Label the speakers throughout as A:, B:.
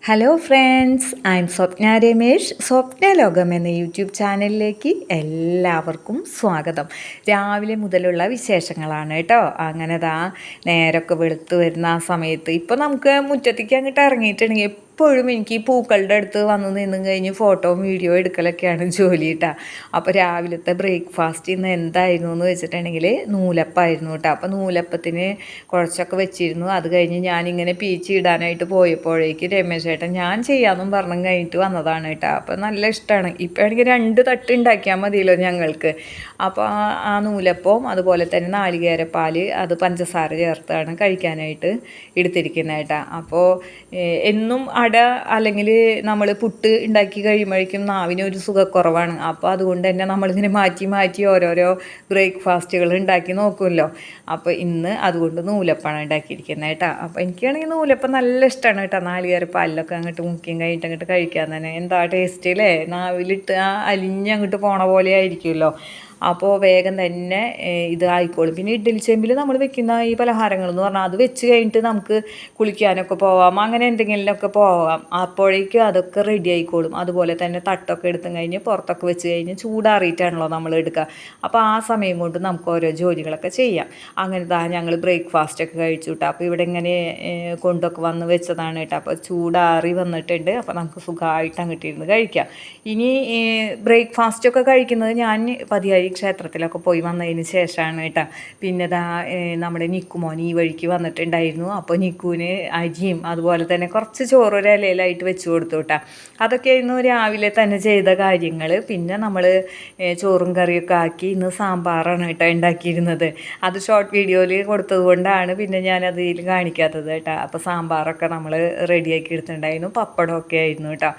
A: Hello friends, I M സ്വപ്ന രമേഷ്. സ്വപ്ന ലോകം എന്ന YouTube ചാനലിലേക്ക് എല്ലാവർക്കും സ്വാഗതം. രാവിലെ മുതലുള്ള വിശേഷങ്ങളാണ് കേട്ടോ. അങ്ങനെ നേരമൊക്കെ വെളുത്ത് വരുന്ന ആ സമയത്ത് ഇപ്പോൾ നമുക്ക് മുറ്റത്തേക്ക് അങ്ങോട്ട് ഇറങ്ങിയിട്ടുണ്ടെങ്കിൽ എപ്പോഴും എനിക്ക് ഈ പൂക്കളുടെ അടുത്ത് വന്ന് നിന്നും കഴിഞ്ഞ് ഫോട്ടോയും വീഡിയോ എടുക്കലൊക്കെയാണ് ജോലി കേട്ടോ. അപ്പോൾ രാവിലത്തെ ബ്രേക്ക്ഫാസ്റ്റ് ഇന്ന് എന്തായിരുന്നു എന്ന് വെച്ചിട്ടുണ്ടെങ്കിൽ നൂലപ്പമായിരുന്നു കേട്ടോ. അപ്പോൾ നൂലപ്പത്തിന് കുഴച്ചൊക്കെ വെച്ചിരുന്നു. അത് കഴിഞ്ഞ് ഞാനിങ്ങനെ പീച്ച് ഇടാനായിട്ട് പോയപ്പോഴേക്ക് രമേശ് ചേട്ടൻ ഞാൻ ചെയ്യാമെന്നും പറഞ്ഞു കഴിഞ്ഞിട്ട് വന്നതാണ് കേട്ടോ. അപ്പോൾ നല്ല ഇഷ്ടമാണ്. ഇപ്പോൾ ആണെങ്കിൽ 2 തട്ട് ഉണ്ടാക്കിയാൽ മതിയല്ലോ ഞങ്ങൾക്ക്. അപ്പോൾ ആ നൂലപ്പവും അതുപോലെ തന്നെ നാളികേരപ്പാൽ അത് പഞ്ചസാര ചേർത്താണ് കഴിക്കാനായിട്ട് എടുത്തിരിക്കുന്നത് കേട്ടോ. അപ്പോൾ എന്നും അട അല്ലെങ്കിൽ നമ്മൾ പുട്ട് ഉണ്ടാക്കി കഴിയുമ്പോഴേക്കും നാവിന് ഒരു സുഖക്കുറവാണ്. അപ്പോൾ അതുകൊണ്ട് തന്നെ നമ്മളിങ്ങനെ മാറ്റി മാറ്റി ഓരോരോ ബ്രേക്ക്ഫാസ്റ്റുകൾ ഉണ്ടാക്കി നോക്കുമല്ലോ. അപ്പോൾ ഇന്ന് അതുകൊണ്ട് നൂലപ്പമാണ് ഉണ്ടാക്കിയിരിക്കുന്നത് കേട്ടോ. അപ്പോൾ എനിക്കാണെങ്കിൽ നൂലപ്പം നല്ല ഇഷ്ടമാണ് കേട്ടോ. നാളികേരപ്പാലിലൊക്കെ അങ്ങോട്ട് മുക്കിയും കഴിഞ്ഞിട്ട് അങ്ങോട്ട് കഴിക്കാൻ തന്നെ എന്താ ടേസ്റ്റ് അല്ലേ. നാവിലിട്ട് അലിഞ്ഞങ്ങോട്ട് പോണ പോലെ ആയിരിക്കുമല്ലോ. അപ്പോൾ വേഗം തന്നെ ഇത് ആയിക്കോളും. പിന്നെ ഇഡ്ഡലി ചെമ്പിൽ നമ്മൾ വെക്കുന്ന ഈ പലഹാരങ്ങൾ എന്ന് പറഞ്ഞാൽ അത് വെച്ച് കഴിഞ്ഞിട്ട് നമുക്ക് കുളിക്കാനൊക്കെ പോവാം, അങ്ങനെ എന്തെങ്കിലുമൊക്കെ പോവാം. അപ്പോഴേക്കും അതൊക്കെ റെഡി ആയിക്കോളും. അതുപോലെ തന്നെ തട്ടൊക്കെ എടുത്തും കഴിഞ്ഞ് പുറത്തൊക്കെ വെച്ച് കഴിഞ്ഞ് ചൂടാറിയിട്ടാണല്ലോ നമ്മൾ എടുക്കുക. അപ്പോൾ ആ സമയം കൊണ്ട് നമുക്ക് ഓരോ ജോലികളൊക്കെ ചെയ്യാം. അങ്ങനെ ഞങ്ങൾ ബ്രേക്ക്ഫാസ്റ്റൊക്കെ കഴിച്ചു കേട്ടോ. അപ്പോൾ ഇവിടെ ഇങ്ങനെ കൊണ്ടൊക്കെ വന്ന് വെച്ചതാണ് കേട്ടോ. അപ്പോൾ ചൂടാറി വന്നിട്ടുണ്ട്. അപ്പോൾ നമുക്ക് സുഖമായിട്ട് അങ്ങോട്ട് ഇരുന്ന് കഴിക്കാം. ഇനി ബ്രേക്ക്ഫാസ്റ്റൊക്കെ കഴിക്കുന്നത് ഞാൻ പതിയായി ക്ഷേത്രത്തിലൊക്കെ പോയി വന്നതിന് ശേഷമാണ് കേട്ടോ. പിന്നെ നമ്മുടെ നിക്കുമോൻ ഈ വഴിക്ക് വന്നിട്ടുണ്ടായിരുന്നു. അപ്പോൾ നിക്കുവിന് അരിയും അതുപോലെ തന്നെ കുറച്ച് ചോറ് ഒരു ഇലയിലായിട്ട് വെച്ച് കൊടുത്തു കേട്ടോ. അതൊക്കെയായിരുന്നു രാവിലെ തന്നെ ചെയ്ത കാര്യങ്ങൾ. പിന്നെ നമ്മൾ ചോറും കറിയൊക്കെ ആക്കി ഇന്ന് സാമ്പാറാണ് കേട്ടോ ഉണ്ടാക്കിയിരുന്നത്. അത് ഷോർട്ട് വീഡിയോയിൽ കൊടുത്തത് കൊണ്ടാണ് പിന്നെ ഞാനതിൽ കാണിക്കാത്തത് കേട്ടോ. അപ്പോൾ സാമ്പാറൊക്കെ നമ്മൾ റെഡിയാക്കി എടുത്തിട്ടുണ്ടായിരുന്നു. പപ്പടമൊക്കെ ആയിരുന്നു കേട്ടോ.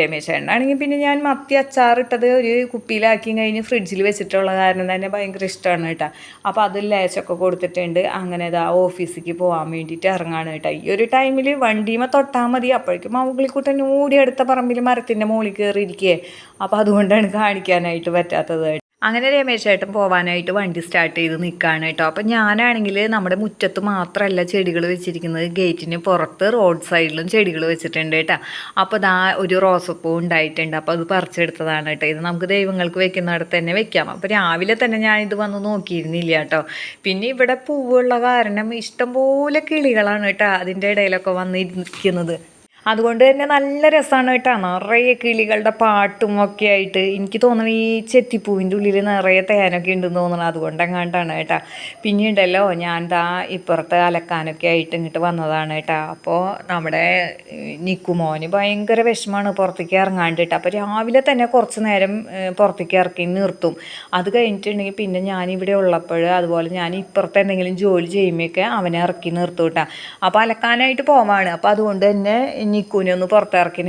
A: രമേശ് ചേട്ടനാണെങ്കിൽ പിന്നെ ഞാൻ മത്തി അച്ചാറിട്ടത് ഒരു കുപ്പിയിലാക്കി കഴിഞ്ഞ് ഫ്രിഡ്ജിൽ വെച്ചിട്ടുള്ള കാരണം തന്നെ ഭയങ്കര ഇഷ്ടമാണ് കേട്ടോ. അപ്പോൾ അത് ലേശമൊക്കെ കൊടുത്തിട്ടുണ്ട്. അങ്ങനെ ഓഫീസിലേക്ക് പോകാൻ വേണ്ടിയിട്ട് ഇറങ്ങാണ് കേട്ടോ. ഈ ഒരു ടൈമിൽ വണ്ടിയുമേ തൊട്ടാൽ മതി, അപ്പോഴേക്കും മൗഗ്ലിക്കുട്ടൻ ഓടി അടുത്ത പറമ്പിൽ മരത്തിൻ്റെ മുകളിൽ കയറിയിരിക്കുകയെ. അപ്പോൾ അതുകൊണ്ടാണ് കാണിക്കാനായിട്ട് പറ്റാത്തത്. അങ്ങനെ രമേശ് ചേട്ടൻ പോകാനായിട്ട് വണ്ടി സ്റ്റാർട്ട് ചെയ്ത് നിൽക്കുകയാണ് കേട്ടോ. അപ്പം ഞാനാണെങ്കിൽ നമ്മുടെ മുറ്റത്ത് മാത്രമല്ല ചെടികൾ വെച്ചിരിക്കുന്നത്, ഗേറ്റിന് പുറത്ത് റോഡ് സൈഡിലും ചെടികൾ വെച്ചിട്ടുണ്ട് കേട്ടോ. അപ്പോൾ ഒരു റോസപ്പൂ ഉണ്ടായിട്ടുണ്ട്. അപ്പോൾ അത് പറിച്ചെടുത്തതാണ് കേട്ടോ. ഇത് നമുക്ക് ദൈവങ്ങൾക്ക് വെക്കുന്നിടത്ത് തന്നെ വെക്കാം. അപ്പോൾ രാവിലെ തന്നെ ഞാനിത് വന്ന് നോക്കിയിരുന്നില്ല കേട്ടോ. പിന്നെ ഇവിടെ പൂവുള്ള കാരണം ഇഷ്ടംപോലെ കിളികളാണ് കേട്ടോ അതിൻ്റെ ഇടയിലൊക്കെ വന്നിരിക്കുന്നത്. അതുകൊണ്ട് തന്നെ നല്ല രസമാണ് കേട്ടോ. നിറയെ കിളികളുടെ പാട്ടും ഒക്കെ ആയിട്ട് എനിക്ക് തോന്നുന്നു ഈ ചെത്തിപ്പൂവിൻ്റെ ഉള്ളിൽ നിറയെ തേനൊക്കെ ഉണ്ടെന്ന് തോന്നുന്നു. അതുകൊണ്ടെങ്ങാണ്ടാണ് കേട്ടോ. പിന്നീടല്ലോ ഞാൻ ഇപ്പുറത്ത് അലക്കാനൊക്കെ ആയിട്ട് ഇങ്ങോട്ട് വന്നതാണ് കേട്ടോ. അപ്പോൾ നമ്മുടെ നിക്കുമോന് ഭയങ്കര വിഷമമാണ് പുറത്തേക്ക് ഇറങ്ങാണ്ട് കേട്ടോ. അപ്പോൾ രാവിലെ തന്നെ കുറച്ച് നേരം പുറത്തേക്ക് ഇറക്കി നിർത്തും. അത് കഴിഞ്ഞിട്ടുണ്ടെങ്കിൽ പിന്നെ ഞാനിവിടെ ഉള്ളപ്പോൾ അതുപോലെ ഞാൻ ഇപ്പുറത്ത് എന്തെങ്കിലും ജോലി ചെയ്യുമ്പോഴൊക്കെ അവനെ ഇറക്കി നിർത്തും കേട്ടോ. അപ്പോൾ അലക്കാനായിട്ട് പോവാണ്. അപ്പോൾ അതുകൊണ്ട് തന്നെ നിക്കുവിനെ ഒന്ന് പുറത്തിറക്കി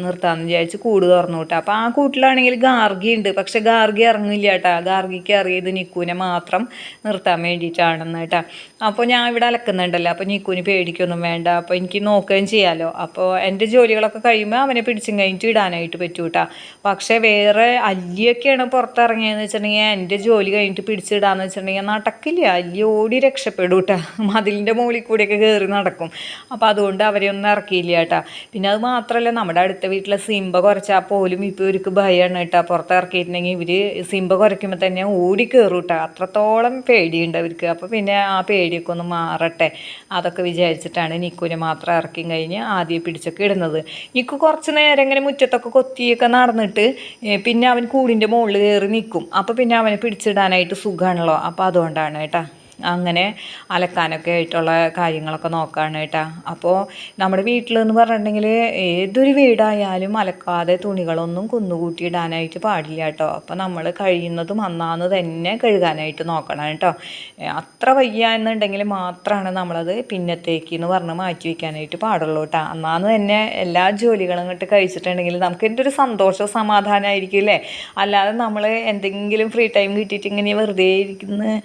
A: നിർത്താമെന്ന് വിചാരിച്ച് കൂട് തുറന്നു കേട്ടോ. അപ്പോൾ ആ കൂട്ടിലാണെങ്കിൽ ഗാർഗി ഉണ്ട്. പക്ഷെ ഗാർഗി ഇറങ്ങില്ല കേട്ടോ. ഗാർഗിക്ക് അറിയത് നിക്കുവിനെ മാത്രം നിർത്താൻ വേണ്ടിയിട്ടാണെന്ന് കേട്ടോ. അപ്പോൾ ഞാൻ ഇവിടെ അലക്കുന്നുണ്ടല്ലോ. അപ്പോൾ നിക്കുവിന് പേടിക്കൊന്നും വേണ്ട. അപ്പോൾ എനിക്ക് നോക്കുകയും ചെയ്യാമല്ലോ. അപ്പോൾ എൻ്റെ ജോലികളൊക്കെ കഴിയുമ്പോൾ അവനെ പിടിച്ചും കഴിഞ്ഞിട്ട് ഇടാനായിട്ട് പറ്റൂ കേട്ടോ. പക്ഷേ വേറെ അല്ലിയൊക്കെയാണ് പുറത്തിറങ്ങിയെന്ന് വെച്ചിട്ടുണ്ടെങ്കിൽ എൻ്റെ ജോലി കഴിഞ്ഞിട്ട് പിടിച്ചിടാന്ന് വെച്ചിട്ടുണ്ടെങ്കിൽ നടക്കില്ല. അല്ലി ഓടി രക്ഷപ്പെടും കേട്ടോ. മതിലിൻ്റെ മുകളിൽ കൂടെയൊക്കെ കയറി നടക്കും. അപ്പോൾ അതുകൊണ്ട് അവരെ ഒന്നും ഇറക്കിയില്ല കേട്ടോ. പിന്നെ അത് മാത്രമല്ല, നമ്മുടെ അടുത്ത വീട്ടിലെ സിംബ കുറച്ചാൽ പോലും ഇപ്പോൾ ഇവർക്ക് ഭയമാണ് കേട്ടോ. പുറത്തിറക്കിയിട്ടുണ്ടെങ്കിൽ ഇവർ സിംബ കുറയ്ക്കുമ്പോൾ തന്നെ ഓടി കയറും കേട്ടോ. അത്രത്തോളം പേടിയുണ്ട് അവർക്ക്. അപ്പോൾ പിന്നെ ആ പേടിയൊക്കെ ഒന്ന് മാറട്ടെ അതൊക്കെ വിചാരിച്ചിട്ടാണ് നിക്കുവിനെ മാത്രം ഇറക്കി കഴിഞ്ഞ് ആദ്യം പിടിച്ചൊക്കെ ഇടുന്നത്. നിക്കു കുറച്ച് നേരം ഇങ്ങനെ മുറ്റത്തൊക്കെ കൊത്തിയൊക്കെ നടന്നിട്ട് പിന്നെ അവൻ കൂടിൻ്റെ മുകളിൽ കയറി നിൽക്കും. അപ്പോൾ പിന്നെ അവനെ പിടിച്ചിടാനായിട്ട് സുഖമാണല്ലോ. അപ്പോൾ അതുകൊണ്ടാണ് കേട്ടോ അങ്ങനെ അലക്കാനൊക്കെ ആയിട്ടുള്ള കാര്യങ്ങളൊക്കെ നോക്കുകയാണ് കേട്ടോ. അപ്പോൾ നമ്മുടെ വീട്ടിലെന്ന് പറഞ്ഞിട്ടുണ്ടെങ്കിൽ ഏതൊരു വീടായാലും അലക്കാതെ തുണികളൊന്നും കുന്നുകൂട്ടിയിടാനായിട്ട് പാടില്ല കേട്ടോ. അപ്പോൾ നമ്മൾ കഴിയുന്നതും അന്നാന്ന് തന്നെ കഴുകാനായിട്ട് നോക്കണം കേട്ടോ. അത്ര വയ്യ എന്നുണ്ടെങ്കിൽ മാത്രമാണ് നമ്മളത് പിന്നത്തേക്ക് എന്ന് പറഞ്ഞ് മാറ്റി വയ്ക്കാനായിട്ട് പാടുള്ളൂ കേട്ടോ. അന്നാന്ന് തന്നെ എല്ലാ ജോലികളും ഇങ്ങോട്ട് കഴിച്ചിട്ടുണ്ടെങ്കിൽ നമുക്ക് എൻ്റെ ഒരു സന്തോഷം സമാധാനമായിരിക്കും അല്ലേ. അല്ലാതെ നമ്മൾ എന്തെങ്കിലും ഫ്രീ ടൈം കിട്ടിയിട്ട് ഇങ്ങനെ വെറുതെ ഇരിക്കുന്ന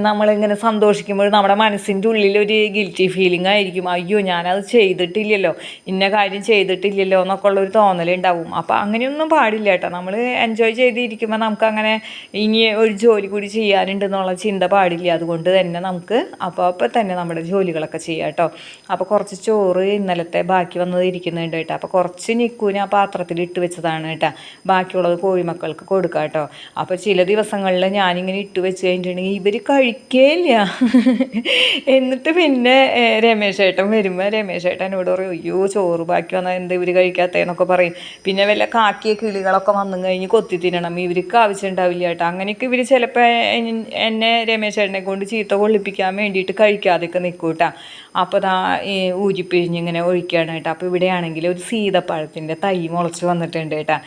A: നമ്മളിങ്ങനെ ഇങ്ങനെ സന്തോഷിക്കുമ്പോൾ നമ്മുടെ മനസ്സിൻ്റെ ഉള്ളിലൊരു ഗിൽറ്റി ഫീലിംഗ് ആയിരിക്കും. അയ്യോ ഞാനത് ചെയ്തിട്ടില്ലല്ലോ, ഇന്ന കാര്യം ചെയ്തിട്ടില്ലല്ലോ എന്നൊക്കെ ഉള്ളൊരു തോന്നലുണ്ടാവും. അപ്പോൾ അങ്ങനെയൊന്നും പാടില്ല കേട്ടോ. നമ്മൾ എൻജോയ് ചെയ്തിരിക്കുമ്പോൾ നമുക്കങ്ങനെ ഇനി ഒരു ജോലി കൂടി ചെയ്യാനുണ്ടെന്നുള്ള ചിന്ത പാടില്ല. അതുകൊണ്ട് തന്നെ നമുക്ക് അപ്പോൾ തന്നെ നമ്മുടെ ജോലികളൊക്കെ ചെയ്യാം കേട്ടോ. അപ്പോൾ കുറച്ച് ചോറ് ഇന്നലത്തെ ബാക്കി വന്നത് ഇരിക്കുന്നുണ്ട് കേട്ടോ. അപ്പോൾ കുറച്ച് നിക്കൂന് ആ പാത്രത്തിൽ ഇട്ട് വെച്ചതാണ് കേട്ടോ. ബാക്കിയുള്ളത് കോഴിമക്കൾക്ക് കൊടുക്കാം കേട്ടോ. അപ്പോൾ ചില ദിവസങ്ങളിൽ ഞാനിങ്ങനെ ഇട്ട് വെച്ച് കഴിഞ്ഞിട്ടുണ്ടെങ്കിൽ ഇവർ കഴിക്കേയില്ല. എന്നിട്ട് പിന്നെ രമേശ് ഏട്ടൻ വരുമ്പോൾ രമേശ് ഏട്ടൻ എന്നോട് പറയും, അയ്യോ ചോറ് ബാക്കി വന്നാൽ എന്താ ഇവർ കഴിക്കാത്തതെന്നൊക്കെ പറയും. പിന്നെ വല്ല കാക്കിയ കിളികളൊക്കെ വന്നു കഴിഞ്ഞ് കൊത്തി തിന്നണം, ഇവർക്ക് ആവശ്യം ഉണ്ടാവില്ല കേട്ടോ. അങ്ങനെയൊക്കെ ഇവർ ചിലപ്പോൾ എന്നെ രമേശ് ഏട്ടനെ കൊണ്ട് ചീത്ത കൊള്ളിപ്പിക്കാൻ വേണ്ടിയിട്ട് കഴിക്കാതെയൊക്കെ നിൽക്കും കേട്ടോ. അപ്പോൾ ദാ ഊരിപ്പിഴിഞ്ഞിങ്ങനെ ഒഴിക്കുകയാണ് കേട്ടോ. അപ്പോൾ ഇവിടെയാണെങ്കിൽ ഒരു സീതപ്പഴത്തിൻ്റെ തൈ മുളച്ച് വന്നിട്ടുണ്ട് കേട്ടോ.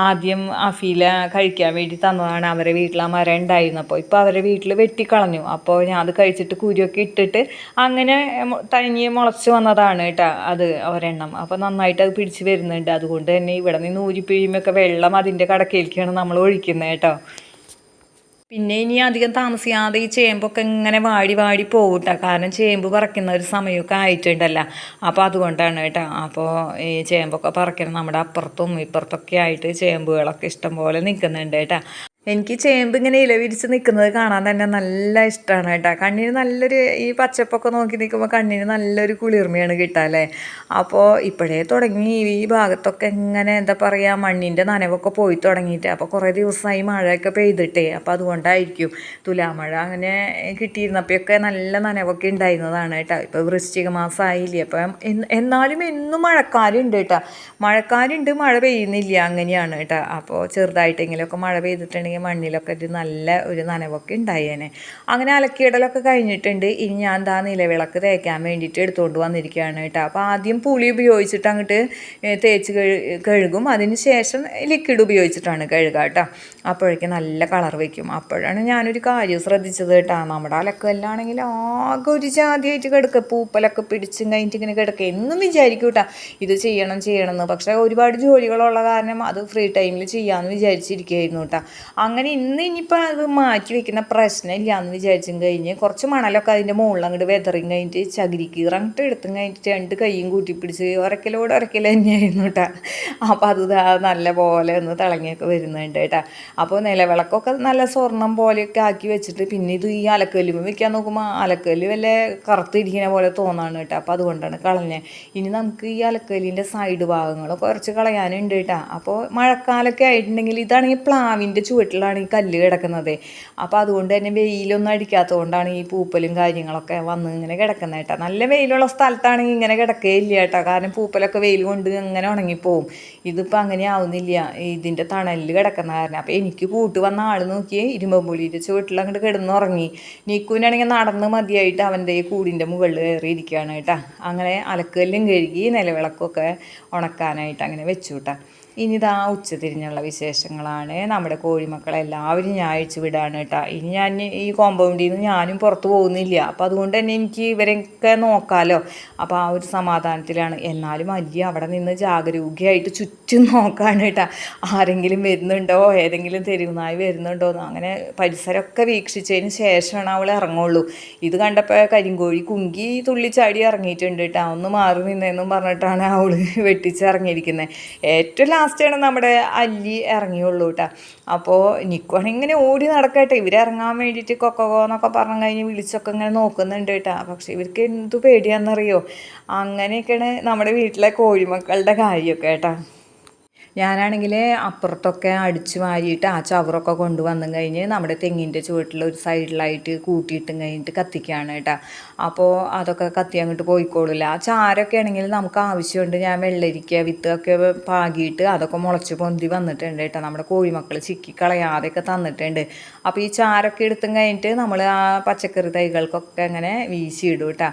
A: ആദ്യം അഫീല കഴിക്കാൻ വേണ്ടി തന്നതാണ്. അവരെ വീട്ടിൽ ആ മരം ഉണ്ടായിരുന്നപ്പോൾ ഇപ്പോൾ അവരുടെ വീട്ടിൽ വെട്ടിക്കളഞ്ഞു. അപ്പോൾ ഞാൻ അത് കഴിച്ചിട്ട് കുരുവൊക്കെ ഇട്ടിട്ട് അങ്ങനെ തനിയെ മുളച്ച് വന്നതാണ് കേട്ടോ അത് ഒരെണ്ണം. അപ്പോൾ നന്നായിട്ട് അത് പിടിച്ച് വരുന്നുണ്ട്. അതുകൊണ്ട് തന്നെ ഇവിടെ നിന്ന് ഊരിപ്പിഴിയുമ്പോഴൊക്കെ വെള്ളം അതിൻ്റെ കടക്കയിലേക്കാണ് നമ്മൾ ഒഴിക്കുന്നത് കേട്ടോ. പിന്നെ ഇനി അധികം താമസിയാതെ ഈ ചേമ്പൊക്കെ ഇങ്ങനെ വാടി വാടി പോകട്ടെ. കാരണം ചേമ്പ് പറിക്കുന്ന ഒരു സമയമൊക്കെ ആയിട്ടുണ്ടല്ലോ. അപ്പോൾ അതുകൊണ്ടാണ് കേട്ടോ. അപ്പോൾ ഈ ചേമ്പൊക്കെ പറിക്കണം. നമ്മുടെ അപ്പുറത്തും ഇപ്പുറത്തൊക്കെ ആയിട്ട് ചേമ്പുകളൊക്കെ ഇഷ്ടം പോലെ നിൽക്കുന്നുണ്ട് കേട്ടോ. എനിക്ക് ചേമ്പ് ഇങ്ങനെ ഇല വിരിച്ച് നിൽക്കുന്നത് കാണാൻ തന്നെ നല്ല ഇഷ്ടമാണ് കേട്ടോ. കണ്ണിന് നല്ലൊരു ഈ പച്ചപ്പൊക്കെ നോക്കി നിൽക്കുമ്പോൾ കണ്ണിന് നല്ലൊരു കുളിർമയാണ് കിട്ടുക അല്ലേ. അപ്പോൾ ഇപ്പോഴേ തുടങ്ങി ഈ ഭാഗത്തൊക്കെ ഇങ്ങനെ എന്താ പറയുക മണ്ണിൻ്റെ നനവൊക്കെ പോയി തുടങ്ങിയിട്ട്. അപ്പോൾ കുറേ ദിവസമായി മഴയൊക്കെ പെയ്തിട്ടേ. അപ്പോൾ അതുകൊണ്ടായിരിക്കും തുലാമഴ അങ്ങനെ കിട്ടിയിരുന്നപ്പോഴൊക്കെ നല്ല നനവൊക്കെ ഉണ്ടായിരുന്നതാണ് കേട്ടോ. ഇപ്പോൾ വൃശ്ചിക മാസമായില്ലേ. അപ്പം എന്നാലും എന്നും മഴക്കാരുണ്ട് കേട്ടോ. മഴക്കാരുണ്ട്, മഴ പെയ്യുന്നില്ല, അങ്ങനെയാണ് കേട്ടോ. അപ്പോൾ ചെറുതായിട്ടെങ്കിലുമൊക്കെ മഴ പെയ്തിട്ടുണ്ടെങ്കിൽ മണ്ണിലൊക്കെ ഒരു നല്ല ഒരു നനവൊക്കെ ഉണ്ടായേനെ. അങ്ങനെ അലക്കിയിടലൊക്കെ കഴിഞ്ഞിട്ടുണ്ട്. ഇനി ഞാൻ എന്താ നിലവിളക്ക് തേക്കാൻ വേണ്ടിയിട്ട് എടുത്തുകൊണ്ട് വന്നിരിക്കുകയാണ് കേട്ടോ. അപ്പോൾ ആദ്യം പുളി ഉപയോഗിച്ചിട്ട് അങ്ങോട്ട് തേച്ച് കഴുകും. അതിന് ശേഷം ലിക്വിഡ് ഉപയോഗിച്ചിട്ടാണ് കഴുകുക കേട്ടോ. അപ്പോഴേക്കും നല്ല കളർ വയ്ക്കും. അപ്പോഴാണ് ഞാനൊരു കാര്യം ശ്രദ്ധിച്ചത് കേട്ടോ. നമ്മുടെ അലക്കെല്ലാണെങ്കിൽ ആകെ ഒരു ജാതിയായിട്ട് കിടക്കുക, പൂപ്പലൊക്കെ പിടിച്ചും കഴിഞ്ഞിട്ട് ഇങ്ങനെ കിടക്കുക. എന്നും വിചാരിക്കും കേട്ടോ ഇത് ചെയ്യണം എന്ന്. പക്ഷേ ഒരുപാട് ജോലികളുള്ള കാരണം അത് ഫ്രീ ടൈമിൽ ചെയ്യാമെന്ന് വിചാരിച്ചിരിക്കുകയായിരുന്നു കേട്ടോ. അങ്ങനെ ഇനിയിപ്പോൾ അത് മാറ്റി വെക്കുന്ന പ്രശ്നമില്ല എന്ന് വിചാരിച്ചും കഴിഞ്ഞ് കുറച്ച് മണലൊക്കെ അതിൻ്റെ മുകളിൽ അങ്ങോട്ട് വെതറിയും കഴിഞ്ഞിട്ട് ചകിരിക്കീറ അങ്ങോട്ട് എടുത്തും കഴിഞ്ഞിട്ട് രണ്ട് കൈയും കൂട്ടിപ്പിടിച്ച് ഉരക്കലോട് തന്നെയായിരുന്നു കേട്ടോ. അപ്പോൾ അത് നല്ല പോലെ ഒന്ന് തിളങ്ങിയൊക്കെ വരുന്നുണ്ട് കേട്ടോ. അപ്പോൾ നിലവിളക്കൊക്കെ നല്ല സ്വർണ്ണം പോലെയൊക്കെ ആക്കി വെച്ചിട്ട് പിന്നെ ഇത് ഈ അലക്കല്ലുമ്പോൾ വെക്കാൻ നോക്കുമ്പോൾ അലക്കല്ല് വല്ല കറുത്തിരിക്കുന്ന പോലെ തോന്നാണ് കേട്ടോ. അപ്പോൾ അതുകൊണ്ടാണ് കളഞ്ഞത്. ഇനി നമുക്ക് ഈ അലക്കല്ലിൻ്റെ സൈഡ് ഭാഗങ്ങളൊക്കെ കുറച്ച് കളയാനുണ്ട് കേട്ടോ. അപ്പോൾ മഴക്കാലമൊക്കെ ആയിട്ടുണ്ടെങ്കിൽ ഇതാണെങ്കിൽ പ്ലാവിൻ്റെ ചുവട്ടിലാണ് ഈ കല്ല് കിടക്കുന്നത്. അപ്പോൾ അതുകൊണ്ട് തന്നെ വെയിലൊന്നും അടിക്കാത്തത് കൊണ്ടാണ് ഈ പൂപ്പലും കാര്യങ്ങളൊക്കെ വന്ന് ഇങ്ങനെ കിടക്കുന്നത് കേട്ടോ. നല്ല വെയിലുള്ള സ്ഥലത്താണെങ്കിൽ ഇങ്ങനെ കിടക്കുകയില്ല കേട്ടോ. കാരണം പൂപ്പലൊക്കെ വെയിൽ കൊണ്ട് ഇങ്ങനെ ഉണങ്ങിപ്പോവും. ഇതിപ്പോൾ അങ്ങനെ ആവുന്നില്ല, ഇതിൻ്റെ തണലിൽ കിടക്കുന്ന കാരണം. അപ്പോൾ എനിക്ക് കൂട്ട് വന്ന ആൾ നോക്കിയേ ഇരുമ്പമ്പുലിൻ്റെ ചുവട്ടിൽ അങ്ങോട്ട് കിടന്നുറങ്ങി. നിക്കുവിനാണെങ്കിൽ നടന്ന് മതിയായിട്ട് അവൻ്റെ ഈ കൂടിൻ്റെ മുകളിൽ കയറിയിരിക്കുകയാണ് കേട്ടോ. അങ്ങനെ അലക്കല്ലും കഴുകി നിലവിളക്കൊക്കെ ഉണക്കാനായിട്ട് അങ്ങനെ വെച്ചു കേട്ടോ. ഇനി ഇതാ ഉച്ചതിരിഞ്ഞുള്ള വിശേഷങ്ങളാണ്. നമ്മുടെ കോഴിമക്കളെല്ലാവരും ഞാൻ അഴിച്ചു വിടാണ് കേട്ടോ. ഇനി ഞാൻ ഈ കോമ്പൗണ്ടിൽ നിന്ന് ഞാനും പുറത്ത് പോകുന്നില്ല. അപ്പോൾ അതുകൊണ്ട് തന്നെ എനിക്ക് ഇവരൊക്കെ നോക്കാമല്ലോ. അപ്പോൾ ആ ഒരു സമാധാനത്തിലാണ്. എന്നാലും വലിയ അവിടെ നിന്ന് ജാഗരൂകയായിട്ട് ചുറ്റും നോക്കാണ് കേട്ടോ. ആരെങ്കിലും വരുന്നുണ്ടോ, ഏതെങ്കിലും തെരുവുനായി വരുന്നുണ്ടോ എന്ന്. അങ്ങനെ പരിസരമൊക്കെ വീക്ഷിച്ചതിന് ശേഷമാണ് അവൾ ഇറങ്ങുള്ളൂ. ഇത് കണ്ടപ്പോൾ കരിങ്കോഴി കുങ്കി തുള്ളിച്ചാടി ഇറങ്ങിയിട്ടുണ്ട് കേട്ടോ. ഒന്ന് മാറി നിന്നെന്നും പറഞ്ഞിട്ടാണ് അവൾ വെട്ടിച്ചിറങ്ങിയിരിക്കുന്നത്. ഏറ്റവും ലാസ്റ്റാണ് നമ്മുടെ അല്ലി ഇറങ്ങിയുള്ളൂ കേട്ടോ. അപ്പോൾ നിക്കുവാണെങ്കിൽ ഇങ്ങനെ ഓടി നടക്കട്ടെ. ഇവരിറങ്ങാൻ വേണ്ടിയിട്ട് കൊക്കോന്നൊക്കെ പറഞ്ഞു കഴിഞ്ഞ് വിളിച്ചൊക്കെ ഇങ്ങനെ നോക്കുന്നുണ്ട് കേട്ടോ. പക്ഷേ ഇവർക്ക് എന്തു പേടിയാണെന്നറിയോ. അങ്ങനെയൊക്കെയാണ് നമ്മുടെ വീട്ടിലെ കോഴിമക്കളുടെ കാര്യമൊക്കെ കേട്ടോ. ഞാനാണെങ്കിൽ അപ്പുറത്തൊക്കെ അടിച്ചു വാരിയിട്ട് ആ ചവറൊക്കെ കൊണ്ടുവന്നു കഴിഞ്ഞ് നമ്മുടെ തെങ്ങിൻ്റെ ചുവട്ടിൽ ഒരു സൈഡിലായിട്ട് കൂട്ടിയിട്ടും കഴിഞ്ഞിട്ട് കത്തിക്കുകയാണ് കേട്ടോ. അപ്പോൾ അതൊക്കെ കത്തി അങ്ങോട്ട് പോയിക്കോളില്ല. ആ ചാരമൊക്കെ ആണെങ്കിൽ നമുക്ക് ആവശ്യമുണ്ട്. ഞാൻ വെള്ളരിക്ക വിത്തൊക്കെ പാകിയിട്ട് അതൊക്കെ മുളച്ച് പൊന്തി വന്നിട്ടുണ്ട് കേട്ടോ. നമ്മുടെ കോഴിമക്കൾ ചിക്കി കളയാതെയൊക്കെ തന്നിട്ടുണ്ട്. അപ്പോൾ ഈ ചാരമൊക്കെ എടുത്തും കഴിഞ്ഞിട്ട് നമ്മൾ ആ പച്ചക്കറി തൈകൾക്കൊക്കെ അങ്ങനെ വീശിയിടും കേട്ടോ.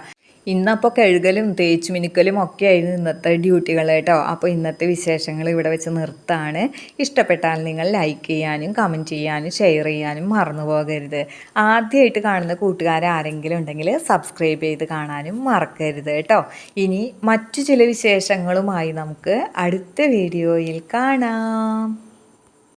A: ഇന്നപ്പോൾ കഴുകലും തേച്ച് മിനുക്കലും ഒക്കെ ആയിരുന്നു ഇന്നത്തെ ഡ്യൂട്ടികൾ കേട്ടോ. അപ്പോൾ ഇന്നത്തെ വിശേഷങ്ങൾ ഇവിടെ വെച്ച് നിർത്താണ്. ഇഷ്ടപ്പെട്ടാൽ നിങ്ങൾ ലൈക്ക് ചെയ്യാനും കമൻറ്റ് ചെയ്യാനും ഷെയർ ചെയ്യാനും മറന്നു പോകരുത്. ആദ്യമായിട്ട് കാണുന്ന കൂട്ടുകാരാരെങ്കിലും ഉണ്ടെങ്കിൽ സബ്സ്ക്രൈബ് ചെയ്ത് കാണാനും മറക്കരുത് കേട്ടോ. ഇനി മറ്റു ചില വിശേഷങ്ങളുമായി നമുക്ക് അടുത്ത വീഡിയോയിൽ കാണാം.